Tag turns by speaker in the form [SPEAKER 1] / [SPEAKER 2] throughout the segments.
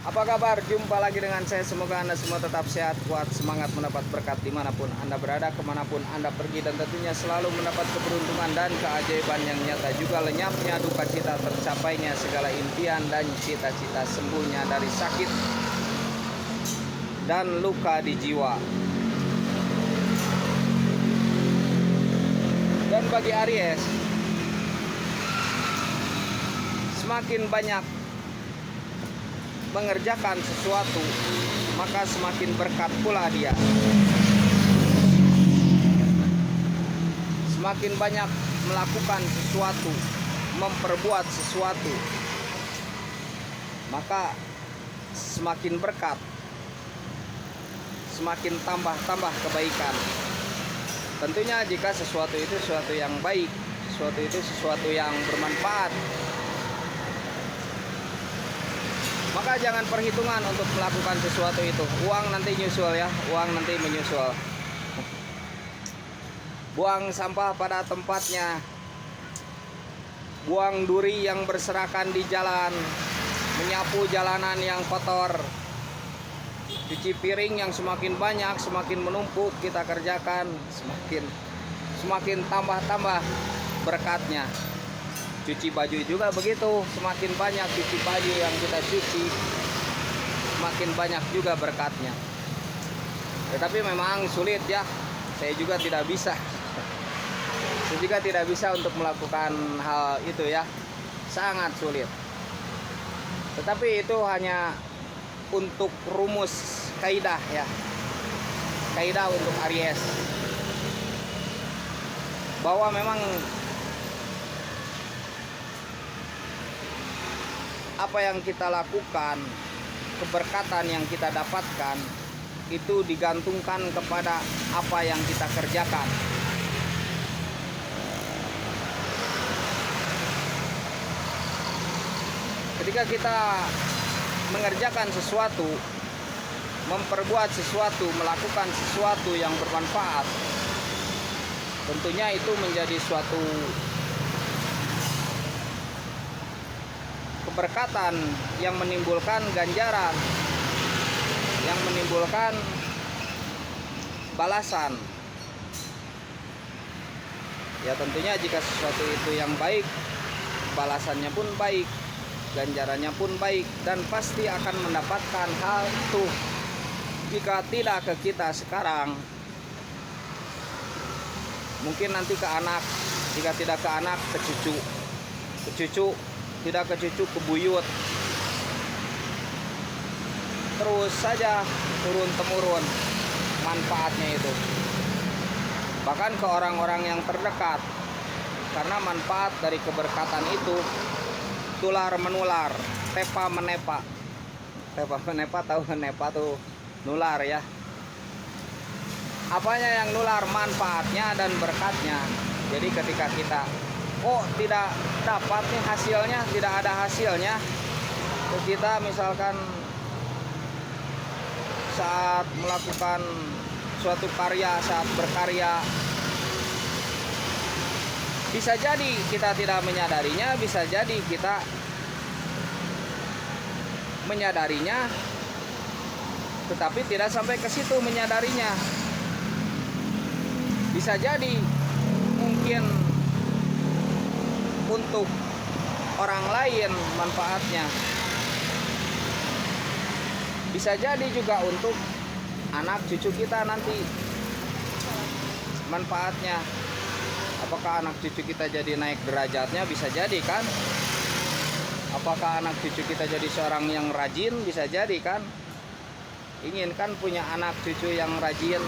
[SPEAKER 1] Apa kabar? Jumpa lagi dengan saya. Semoga Anda semua tetap sehat, kuat, semangat mendapat berkat dimanapun Anda berada, kemanapun Anda pergi, dan tentunya selalu mendapat keberuntungan dan keajaiban yang nyata, juga lenyapnya duka cita, tercapainya segala impian dan cita-cita, sembuhnya dari sakit dan luka di jiwa. Dan bagi Aries, semakin banyak mengerjakan sesuatu, maka semakin berkat pula dia. Semakin banyak melakukan sesuatu, memperbuat sesuatu, maka semakin berkat, semakin tambah kebaikan. Tentunya jika sesuatu itu sesuatu yang baik, sesuatu itu sesuatu yang bermanfaat, maka jangan perhitungan untuk melakukan sesuatu itu. Uang nanti nyusul ya, uang nanti menyusul. Buang sampah pada tempatnya, buang duri yang berserakan di jalan, menyapu jalanan yang kotor, cuci piring yang semakin banyak, semakin menumpuk kita kerjakan, semakin tambah berkatnya. Cuci baju juga begitu, semakin banyak cuci baju yang kita cuci, semakin banyak juga berkatnya. Tetapi memang sulit ya, saya juga tidak bisa. Saya juga tidak bisa untuk melakukan hal itu ya, sangat sulit. Tetapi itu hanya untuk rumus kaidah ya, kaidah untuk Aries, bahwa memang apa yang kita lakukan, keberkatan yang kita dapatkan, itu digantungkan kepada apa yang kita kerjakan. Ketika kita mengerjakan sesuatu, memperbuat sesuatu, melakukan sesuatu yang bermanfaat, tentunya itu menjadi suatu keberkatan yang menimbulkan ganjaran, yang menimbulkan balasan. Ya tentunya jika sesuatu itu yang baik, balasannya pun baik, ganjarannya pun baik, dan pasti akan mendapatkan hal itu. Jika tidak ke kita sekarang, mungkin nanti ke anak, jika tidak ke anak, ke cucu, tidak ke cucu, ke buyut, terus saja turun-temurun manfaatnya itu, bahkan ke orang-orang yang terdekat. Karena manfaat dari keberkatan itu tular menular, tepa menepa. Tepa menepa, tahu menepa tuh nular ya. Apanya yang nular? Manfaatnya dan berkatnya. Jadi ketika kita tidak dapat nih hasilnya, tidak ada hasilnya, terus kita misalkan saat melakukan suatu karya, saat berkarya, bisa jadi kita tidak menyadarinya, bisa jadi kita menyadarinya tetapi tidak sampai ke situ menyadarinya. Bisa jadi mungkin untuk orang lain manfaatnya, bisa jadi juga untuk anak cucu kita nanti manfaatnya. Apakah anak cucu kita jadi naik derajatnya? Bisa jadi kan. Apakah anak cucu kita jadi seorang yang rajin? Bisa jadi kan. Ingin kan punya anak cucu yang rajin.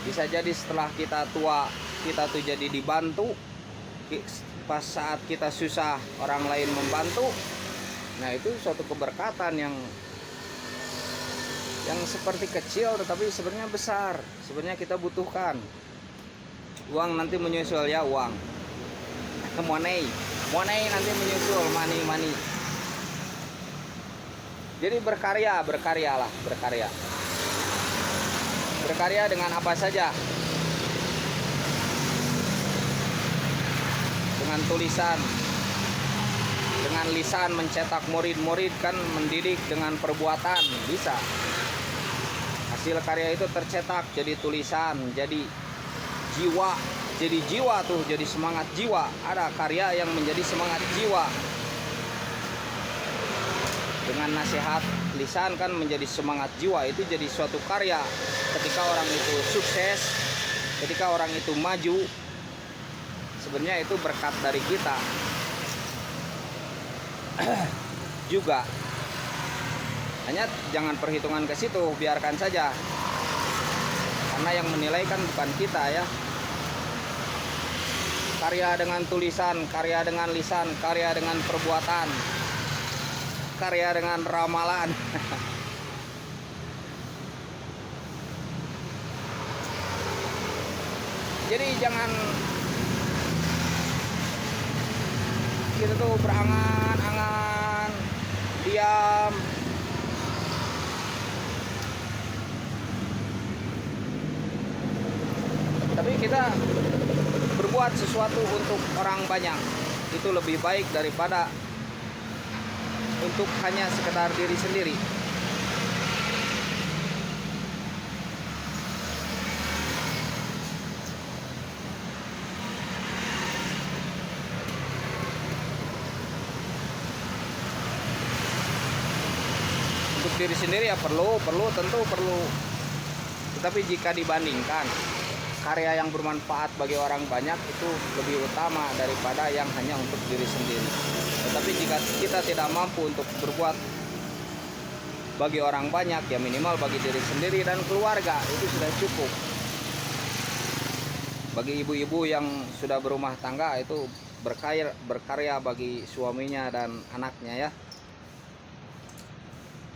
[SPEAKER 1] Bisa jadi setelah kita tua, kita tuh jadi dibantu. Pas saat kita susah, orang lain membantu. Nah itu suatu keberkatan yang seperti kecil tetapi sebenarnya besar. Sebenarnya kita butuhkan. Uang nanti menyusul ya, uang. Money nanti menyusul, money. Jadi berkarya. Berkarya dengan apa saja? Dengan tulisan, dengan dengan lisan mencetak murid-murid, kan mendidik dengan perbuatan, bisa. Hasil karya itu tercetak jadi tulisan, jadi jiwa, tuh, jadi semangat jiwa. Ada karya yang menjadi semangat jiwa. Dengan nasihat lisan kan menjadi semangat jiwa, itu jadi suatu karya. Ketika orang itu sukses, ketika orang itu maju, sebenarnya itu berkat dari kita juga. Hanya jangan perhitungan ke situ, biarkan saja, karena yang menilai kan bukan kita ya. Karya dengan tulisan, karya dengan lisan, karya dengan perbuatan, karya dengan ramalan. Jadi jangan kita tuh berangan-angan, diam. Tapi kita berbuat sesuatu untuk orang banyak, itu lebih baik daripada untuk hanya sekedar diri sendiri. Untuk diri sendiri ya tentu perlu. Tetapi jika dibandingkan, karya yang bermanfaat bagi orang banyak itu lebih utama daripada yang hanya untuk diri sendiri. Tetapi jika kita tidak mampu untuk berbuat bagi orang banyak, ya minimal bagi diri sendiri dan keluarga, itu sudah cukup. Bagi ibu-ibu yang sudah berumah tangga, itu berkarya bagi suaminya dan anaknya ya.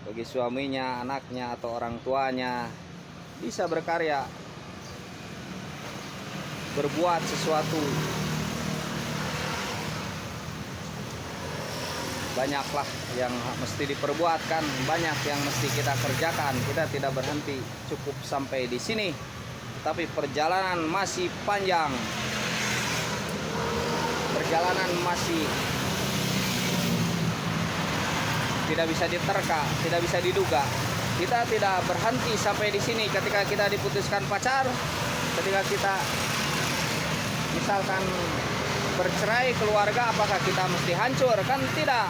[SPEAKER 1] Bagi suaminya, anaknya, atau orang tuanya, bisa berkarya, berbuat sesuatu. Banyaklah yang mesti diperbuatkan, banyak yang mesti kita kerjakan. Kita tidak berhenti cukup sampai di sini, tapi perjalanan masih panjang. Perjalanan masih tidak bisa diterka, tidak bisa diduga. Kita tidak berhenti sampai di sini. Ketika kita diputuskan pacar, ketika kita misalkan bercerai keluarga, apakah kita mesti hancur? Kan tidak.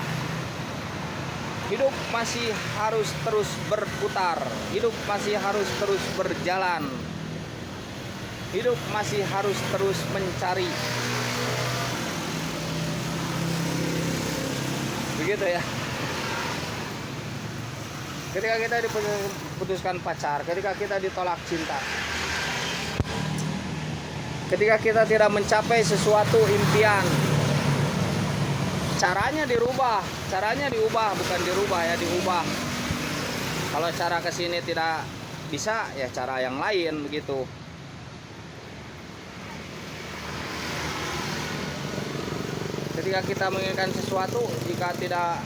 [SPEAKER 1] Hidup masih harus terus berputar, hidup masih harus terus berjalan, hidup masih harus terus mencari. Begitu ya. Ketika kita diputuskan pacar, ketika kita ditolak cinta, ketika kita tidak mencapai sesuatu impian, caranya diubah, bukan dirubah ya, diubah. Kalau cara kesini tidak bisa, ya cara yang lain begitu. Ketika kita menginginkan sesuatu, jika tidak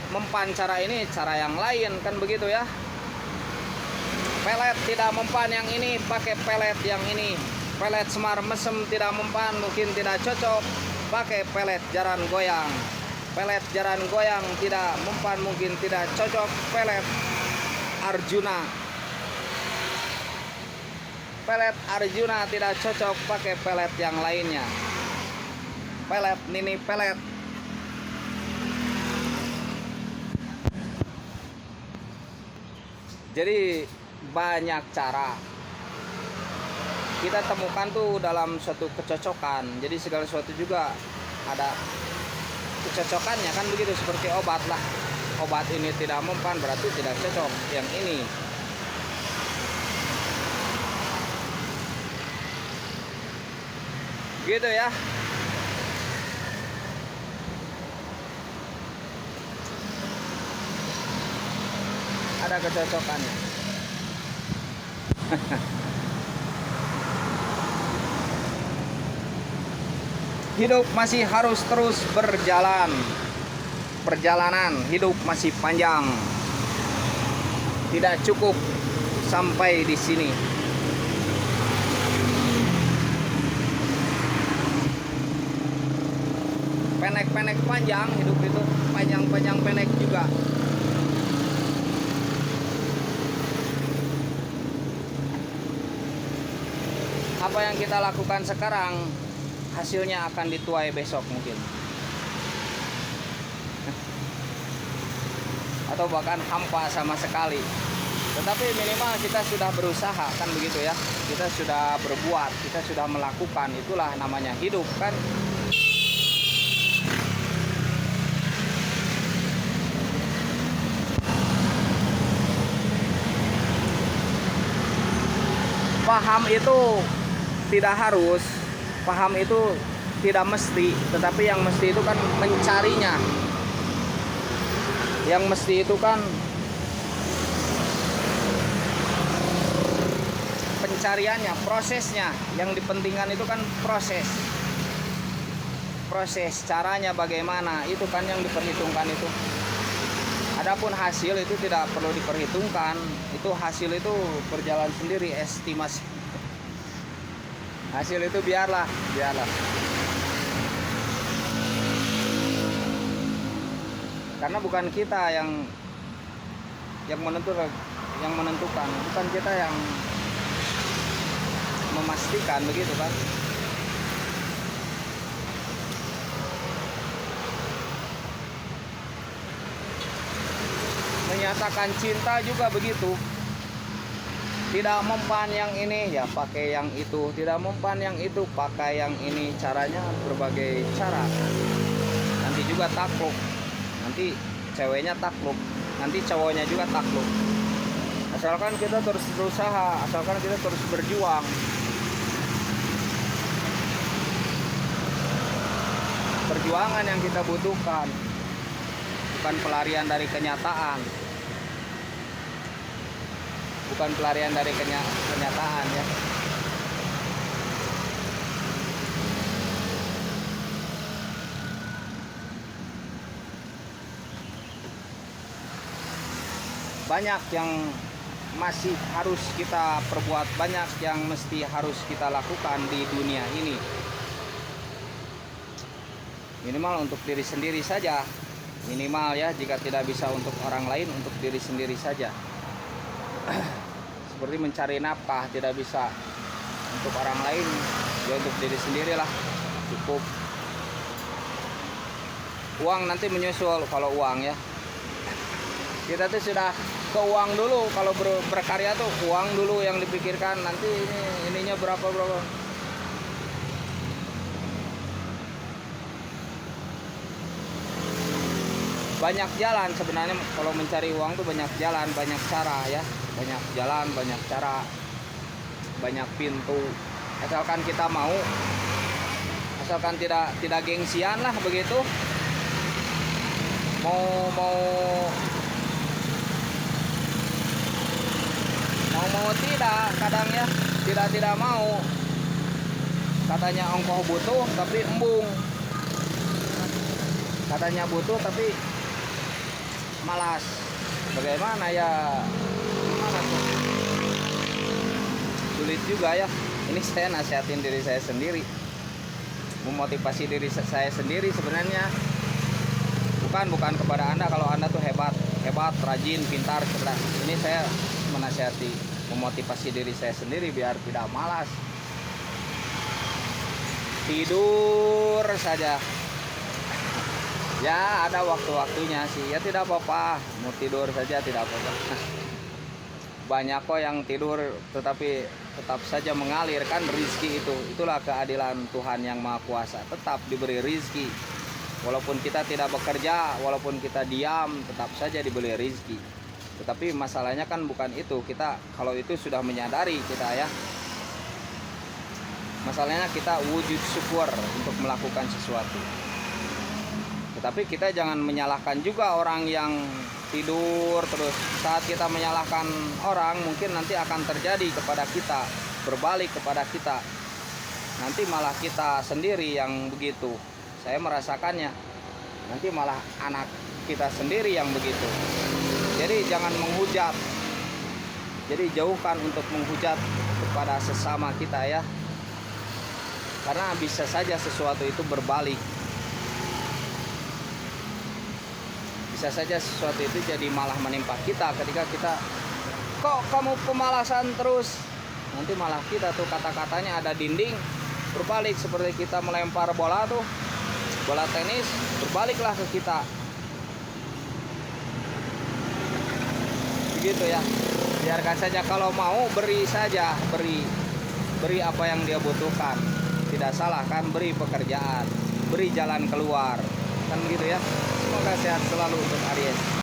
[SPEAKER 1] mempan cara ini, cara yang lain, kan begitu ya. Pelet tidak mempan yang ini, pakai pelet yang ini. Pelet semar mesem tidak mempan, mungkin tidak cocok, pakai pelet jaran goyang. Pelet jaran goyang tidak mempan, mungkin tidak cocok, pelet Arjuna. Pelet Arjuna tidak cocok, pakai pelet yang lainnya. Pelet nini pelet. Jadi banyak cara kita temukan tuh dalam suatu kecocokan. Jadi segala sesuatu juga ada kecocokannya, kan begitu. Seperti obat lah, obat ini tidak mempan berarti tidak cocok yang ini. Gitu ya. Ada kecocokannya. Hidup masih harus terus berjalan. Perjalanan hidup masih panjang. Tidak cukup sampai di sini. pendek-pendek panjang, hidup itu panjang-panjang pendek juga. Apa yang kita lakukan sekarang hasilnya akan dituai besok mungkin, atau bahkan hampa sama sekali. Tetapi minimal kita sudah berusaha, kan begitu ya. Kita sudah berbuat, kita sudah melakukan, itulah namanya hidup kan. Paham itu tidak harus, paham itu tidak mesti, tetapi yang mesti itu kan mencarinya. Yang mesti itu kan pencariannya, prosesnya. Yang dipentingkan itu kan proses. Proses caranya bagaimana, itu kan yang diperhitungkan itu. Adapun hasil itu tidak perlu diperhitungkan. Itu hasil itu berjalan sendiri, estimasi. Hasil itu biarlah. Karena bukan kita yang menentukan, bukan kita yang memastikan, begitu kan. Menyatakan cinta juga begitu. Tidak mempan yang ini ya pakai yang itu, tidak mempan yang itu pakai yang ini. Caranya berbagai cara. Nanti juga takluk, nanti ceweknya takluk, nanti cowoknya juga takluk. Asalkan kita terus berusaha, asalkan kita terus berjuang. Perjuangan yang kita butuhkan, bukan pelarian dari kenyataan. Bukan pelarian dari kenyataan ya. Banyak yang masih harus kita perbuat, banyak yang mesti harus kita lakukan di dunia ini. Minimal untuk diri sendiri saja. Minimal ya, jika tidak bisa untuk orang lain, untuk diri sendiri saja. Seperti mencari nafkah, tidak bisa untuk orang lain, ya untuk diri sendirilah cukup. Uang nanti menyusul kalau uang ya. Kita tuh sudah ke uang dulu, kalau berkarya tuh uang dulu yang dipikirkan, nanti ininya berapa. Banyak jalan sebenarnya kalau mencari uang tuh, banyak jalan, banyak cara ya. Banyak jalan, banyak cara, banyak pintu. Asalkan kita mau, asalkan tidak gengsian lah begitu. Mau tidak, kadang ya tidak mau. Katanya engkau butuh tapi embung. Katanya butuh tapi malas. Bagaimana ya? Gimana tuh? Sulit juga ya. Ini saya nasihatin diri saya sendiri, memotivasi diri saya sendiri sebenarnya. Bukan kepada Anda kalau Anda tuh hebat, rajin, pintar, cerdas. Ini saya menasihati, memotivasi diri saya sendiri biar tidak malas. Tidur saja. Ya ada waktu-waktunya sih, ya tidak apa-apa, mau tidur saja tidak apa-apa. Banyak kok yang tidur tetapi tetap saja mengalir, kan rizki itu. Itulah keadilan Tuhan yang Maha Kuasa, tetap diberi rizki. Walaupun kita tidak bekerja, walaupun kita diam, tetap saja diberi rizki. Tetapi masalahnya kan bukan itu, kita kalau itu sudah menyadari kita ya. Masalahnya kita wujud syukur untuk melakukan sesuatu. Tetapi kita jangan menyalahkan juga orang yang tidur terus. Saat kita menyalahkan orang, mungkin nanti akan terjadi kepada kita, berbalik kepada kita. Nanti malah kita sendiri yang begitu. Saya merasakannya. Nanti malah anak kita sendiri yang begitu. Jadi jangan menghujat. Jadi jauhkan untuk menghujat kepada sesama kita ya. Karena bisa saja sesuatu itu berbalik. bisa saja sesuatu itu jadi malah menimpa kita ketika kita, kok kamu pemalasan terus, nanti malah kita tuh kata-katanya ada dinding berbalik, seperti kita melempar bola tuh, bola tenis berbaliklah ke kita, begitu ya. Biarkan saja, kalau mau beri saja, beri apa yang dia butuhkan, tidak salah kan, beri pekerjaan, beri jalan keluar, kan begitu ya. Semoga sehat selalu untuk Aries.